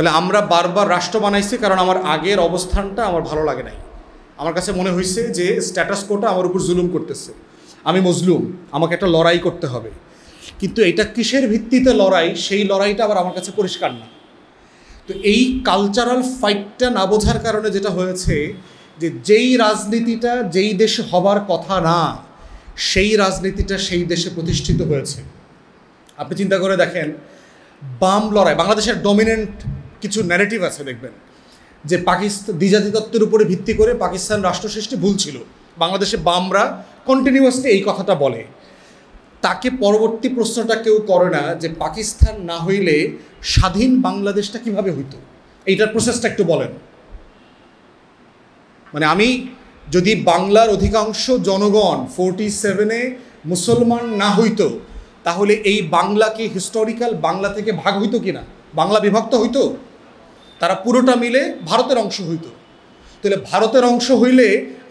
তাহলে আমরা বারবার রাষ্ট্র বানাইছি কারণ আমার আগের অবস্থানটা আমার ভালো লাগে নাই। আমার কাছে মনে হয়েছে যে স্ট্যাটাস কোটা আমার উপর জুলুম করতেছে, আমি মজলুম, আমাকে একটা লড়াই করতে হবে। কিন্তু এটা কিসের ভিত্তিতে লড়াই, সেই লড়াইটা আবার আমার কাছে পরিষ্কার না। তো এই কালচারাল ফাইটটা না বোঝার কারণে যেটা হয়েছে যে যেই রাজনীতিটা যেই দেশে হবার কথা না, সেই রাজনীতিটা সেই দেশে প্রতিষ্ঠিত হয়েছে। আপনি চিন্তা করে দেখেন, বাম লড়াই, বাংলাদেশের ডমিনেন্ট কিছু ন্যারেটিভ আছে দেখবেন যে পাকিস্তান দ্বিজাতিতত্ত্বের উপরে ভিত্তি করে পাকিস্তান রাষ্ট্র সৃষ্টি ভুল ছিল। বাংলাদেশে বামরা কন্টিনিউয়াসলি এই কথাটা বলে। তাকে পরবর্তী প্রশ্নটা কেউ করে না যে পাকিস্তান না হইলে স্বাধীন বাংলাদেশটা কিভাবে হইতো, এইটার প্রসেসটা একটু বলেন। মানে আমি যদি বাংলার অধিকাংশ জনগণ 47-এ মুসলমান না হইতো, তাহলে এই বাংলা কি হিস্টোরিক্যাল বাংলা থেকে ভাগ হইতো কিনা, বাংলা বিভক্ত হইতো, তারা পুরোটা মিলে ভারতের অংশ হইতো। তাহলে ভারতের অংশ হইলে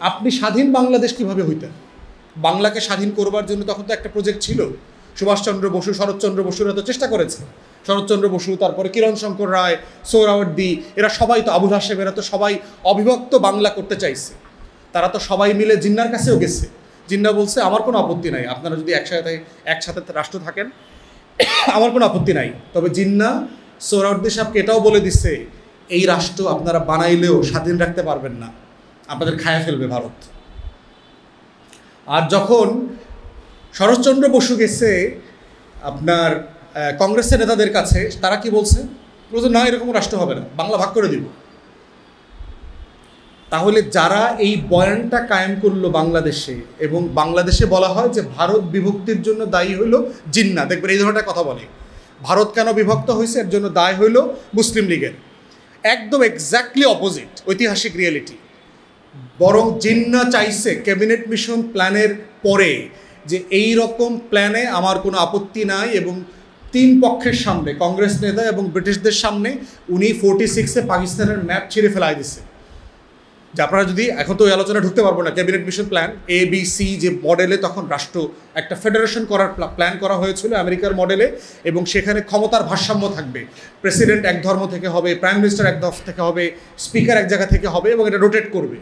আপনি স্বাধীন বাংলাদেশ কিভাবে হইতেন? বাংলাকে স্বাধীন করবার জন্য তখন তো একটা প্রজেক্ট ছিল। সুভাষচন্দ্র বসু, শরৎচন্দ্র বসুরা তো চেষ্টা করেছে। শরৎচন্দ্র বসু, তারপরে কিরণ শঙ্কর রায়, সোহরাওয়ার্দী, এরা সবাই তো, আবুল হাশেম, এরা তো সবাই অবিভক্ত বাংলা করতে চাইছে। তারা তো সবাই মিলে জিন্নার কাছেও গেছে। জিন্না বলছে আমার কোনো আপত্তি নাই, আপনারা যদি একসাথে রাষ্ট্র থাকেন আমার কোনো আপত্তি নাই। তবে জিন্না সোহরাওয়ার্দী সাহেবকে এটাও বলে দিচ্ছে এই রাষ্ট্র আপনারা বানাইলেও স্বাধীন রাখতে পারবেন না, আপনাদের খায়া ফেলবে ভারত। আর যখন শরৎচন্দ্র বসু গেছে আপনার কংগ্রেসের নেতাদের কাছে, তারা কি বলছে? বলছে না, এরকম রাষ্ট্র হবে না, বাংলা ভাগ করে দিব। তাহলে যারা এই বয়ানটা কায়েম করলো বাংলাদেশে, এবং বাংলাদেশে বলা হয় যে ভারত বিভক্তির জন্য দায়ী হইল জিন্না, দেখবেন এই ধরনের কথা বলে, ভারত কেন বিভক্ত হয়েছে এর জন্য দায় হইল মুসলিম লীগের। একদম এক্স্যাক্টলি অপোজিট ঐতিহাসিক রিয়েলিটি। বরং জিন্না চাইছে ক্যাবিনেট মিশন প্ল্যানের পরে যে এই রকম প্ল্যানে আমার কোনো আপত্তি নাই, এবং তিন পক্ষের সামনে, কংগ্রেস নেতা এবং ব্রিটিশদের সামনে উনি 46-এ পাকিস্তানের ম্যাপ ছিঁড়ে ফেলাই দিচ্ছে। যে আপনারা যদি, এখন তো ওই আলোচনা ঢুকতে পারবো না, ক্যাবিনেট মিশন প্ল্যান ABC যে মডেলে তখন রাষ্ট্র একটা ফেডারেশন করার প্ল্যান করা হয়েছিল আমেরিকার মডেলে, এবং সেখানে ক্ষমতার ভারসাম্য থাকবে, প্রেসিডেন্ট এক ধর্ম থেকে হবে, প্রাইম মিনিস্টার এক ধর্ম থেকে হবে, স্পিকার এক জায়গা থেকে হবে, এবং এটা রোটেট করবে।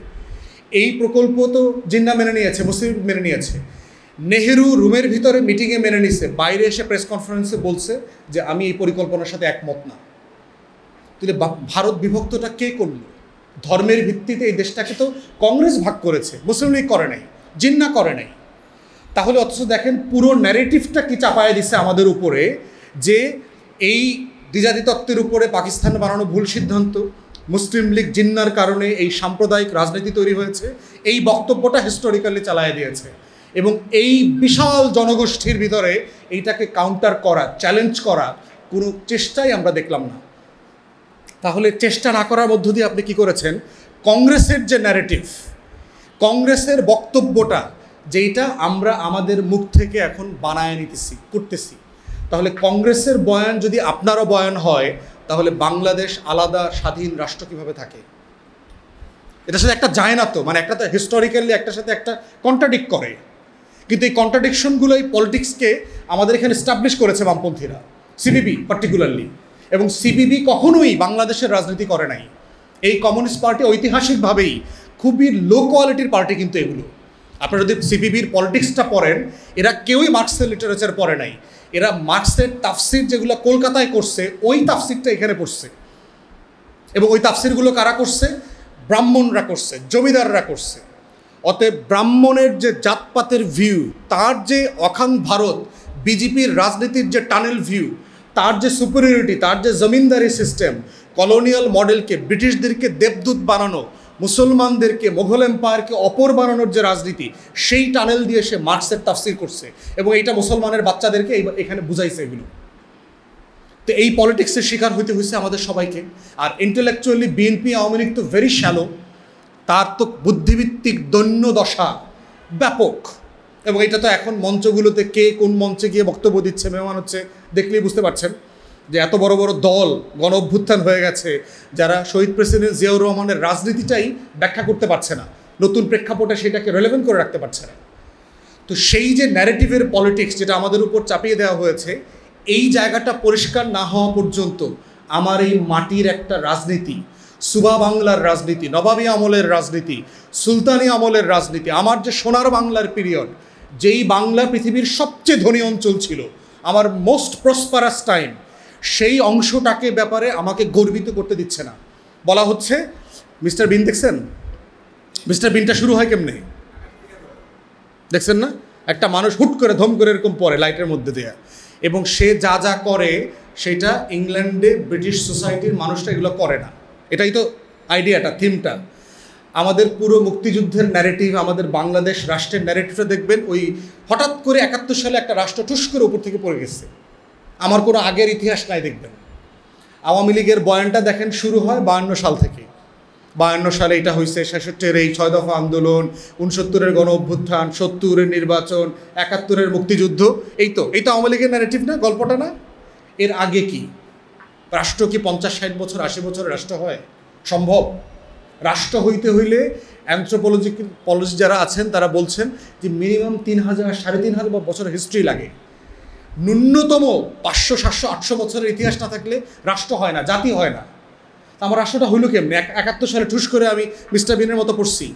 এই প্রকল্প তো জিন্না মেনে নিয়েছে, মুসলিম মেনে নিয়েছে। নেহেরু রুমের ভিতরে মিটিংয়ে মেনে নিছে, বাইরে এসে প্রেস কনফারেন্সে বলছে যে আমি এই পরিকল্পনার সাথে একমত না। তাহলে ভারত বিভক্তটা কে করলো? ধর্মের ভিত্তিতে এই দেশটাকে তো কংগ্রেস ভাগ করেছে, মুসলিম লীগ করে নাই, জিন্না করে নাই। তাহলে অথচ দেখেন পুরো ন্যারেটিভটা কি চাপায় দিচ্ছে আমাদের উপরে, যে এই দ্বিজাতিতত্ত্বের উপরে পাকিস্তান বানানো ভুল সিদ্ধান্ত, মুসলিম লীগ জিন্নার কারণে এই সাম্প্রদায়িক রাজনীতি তৈরি হয়েছে, এই বক্তব্যটা হিস্টোরিক্যালি চালায় দিয়েছে। এবং এই বিশাল জনগোষ্ঠীর ভিতরে এইটাকে কাউন্টার করা, চ্যালেঞ্জ করা কোনো চেষ্টাই আমরা দেখলাম না। তাহলে চেষ্টা না করার মধ্য দিয়ে আপনি কি করেছেন? কংগ্রেসের যে ন্যারেটিভ, কংগ্রেসের বক্তব্যটা যেইটা আমরা আমাদের মুখ থেকে এখন বানায় নিতেছি, করতেছি, তাহলে কংগ্রেসের বয়ান যদি আপনারও বয়ান হয়, তাহলে বাংলাদেশ আলাদা স্বাধীন রাষ্ট্র কীভাবে থাকে? এটার সাথে একটা যায় না তো, মানে একটা তো হিস্টোরিক্যালি একটার সাথে একটা কন্ট্রাডিক্ট করে। কিন্তু এই কন্ট্রাডিকশনগুলো এই পলিটিক্সকে আমাদের এখানে এস্টাবলিশ করেছে বামপন্থীরা, সিপিবি পার্টিকুলারলি। এবং সিপিবি কখনোই বাংলাদেশের রাজনীতি করে নাই। এই কমিউনিস্ট পার্টি ঐতিহাসিকভাবেই খুবই লো কোয়ালিটির পার্টি, কিন্তু এগুলো আপনারা যদি সিপিবির পলিটিক্সটা পড়েন, এরা কেউই মার্কসের লিটারেচার পড়ে নাই। এরা মার্কসের তাফসির যেগুলো কলকাতায় করছে, ওই তাফসিরটা এখানে পড়ছে। এবং ওই তাফসিরগুলো কারা করছে? ব্রাহ্মণরা করছে, জমিদাররা করছে। অতএব ব্রাহ্মণের যে জাতপাতের ভিউ, তার যে অখান ভারত, বিজেপির রাজনীতির যে টানেল ভিউ, তার যে সুপিরিয়রিটি, তার যে জমিনদারি সিস্টেম, কলোনিয়াল মডেলকে, ব্রিটিশদেরকে দেবদূত বানানো, মুসলমানদেরকে, মোঘল এম্পায়ারকে অপর বানানোর যে রাজনীতি, সেই টানেল দিয়ে সে মার্কসের তাফসির করছে, এবং এইটা মুসলমানের বাচ্চাদেরকে এখানে বুঝাইছে এগুলো। তো এই পলিটিক্সের শিকার হইতে হয়েছে আমাদের সবাইকে। আর ইন্টেলেকচুয়ালি বিএনপি আওয়ামী লীগ তো ভেরি শ্যালো, তার তো বুদ্ধিভিত্তিক দৈন্য দশা ব্যাপক। এবং এটা তো এখন মঞ্চগুলোতে কে কোন মঞ্চে গিয়ে বক্তব্য দিচ্ছে, মেহমান হচ্ছে, দেখলেই বুঝতে পারছেন যে এত বড় বড় দল গণ অভ্যুত্থান হয়ে গেছে, যারা শহীদ প্রেসিডেন্ট জিয়াউর রহমানের রাজনীতিটাই ব্যাখ্যা করতে পারছে না, নতুন প্রেক্ষাপটে সেটাকে রেলেভেন্ট করে রাখতে পারছে না। তো সেই যে ন্যারেটিভের পলিটিক্স যেটা আমাদের উপর চাপিয়ে দেওয়া হয়েছে, এই জায়গাটা পরিষ্কার না হওয়া পর্যন্ত আমার এই মাটির একটা রাজনীতি, সুবা বাংলার রাজনীতি, নবাবী আমলের রাজনীতি, সুলতানি আমলের রাজনীতি, আমার যে সোনার বাংলার পিরিয়ড, যেই বাংলা পৃথিবীর সবচেয়ে ধনী অঞ্চল ছিল, আমার মোস্ট প্রসপারাস টাইম, সেই অংশটাকে ব্যাপারে আমাকে গর্বিত করতে দিচ্ছে না। বলা হচ্ছে মিস্টার বিন, দেখছেন মিস্টার বিনটা শুরু হয় কেমনে, দেখছেন না? একটা মানুষ হুট করে ধম করে এরকম পড়ে লাইটের মধ্যে দেয়া, এবং সে যা যা করে সেটা ইংল্যান্ডে ব্রিটিশ সোসাইটির মানুষটা এগুলো করে না। এটাই তো আইডিয়াটা, থিমটা। আমাদের পুরো মুক্তিযুদ্ধের ন্যারেটিভ, আমাদের বাংলাদেশ রাষ্ট্রের ন্যারেটিভটা দেখবেন, ওই হঠাৎ করে 71 সালে একটা রাষ্ট্র ঠুস করে উপর থেকে পড়ে গেছে, আমার কোনো আগের ইতিহাস নাই। দেখবেন আওয়ামী লীগের বয়ানটা দেখেন শুরু হয় 52 সাল থেকে। 52 সালে এটা হয়েছে, 66-এর এই 6 দফা আন্দোলন, 69-এর গণ অভ্যুত্থান, 70-এর নির্বাচন, 71-এর মুক্তিযুদ্ধ। এই তো আওয়ামী লীগের ন্যারেটিভ না, গল্পটা না? এর আগে কি রাষ্ট্র কি 50-60 বছর 80 বছরের রাষ্ট্র হয়? সম্ভব? রাষ্ট্র হইতে হইলে অ্যানথ্রোপোলজি যারা আছেন তারা বলছেন যে মিনিমাম 3000 3500 বছরের হিস্ট্রি লাগে। ন্যূনতম 500 700 800 বছরের ইতিহাস না থাকলে রাষ্ট্র হয় না, জাতি হয় না। আমার রাষ্ট্রটা হইল কেমনি? 71 সালে ঠুস করে আমি মিস্টার বিনের মতো পড়ছি।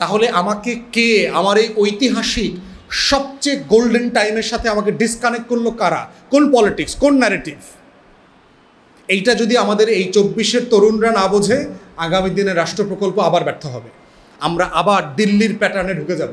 তাহলে আমাকে কে আমার এই ঐতিহাসিক সবচেয়ে গোল্ডেন টাইমের সাথে আমাকে ডিসকানেক্ট করলো কারা? কোন পলিটিক্স, কোন ন্যারেটিভ? এইটা যদি আমাদের এই 24-এর তরুণরা না বোঝে, আগামী দিনে রাষ্ট্র প্রকল্প আবার ব্যর্থ হবে। আমরা আবার দিল্লির প্যাটার্নে ঢুকে যাব।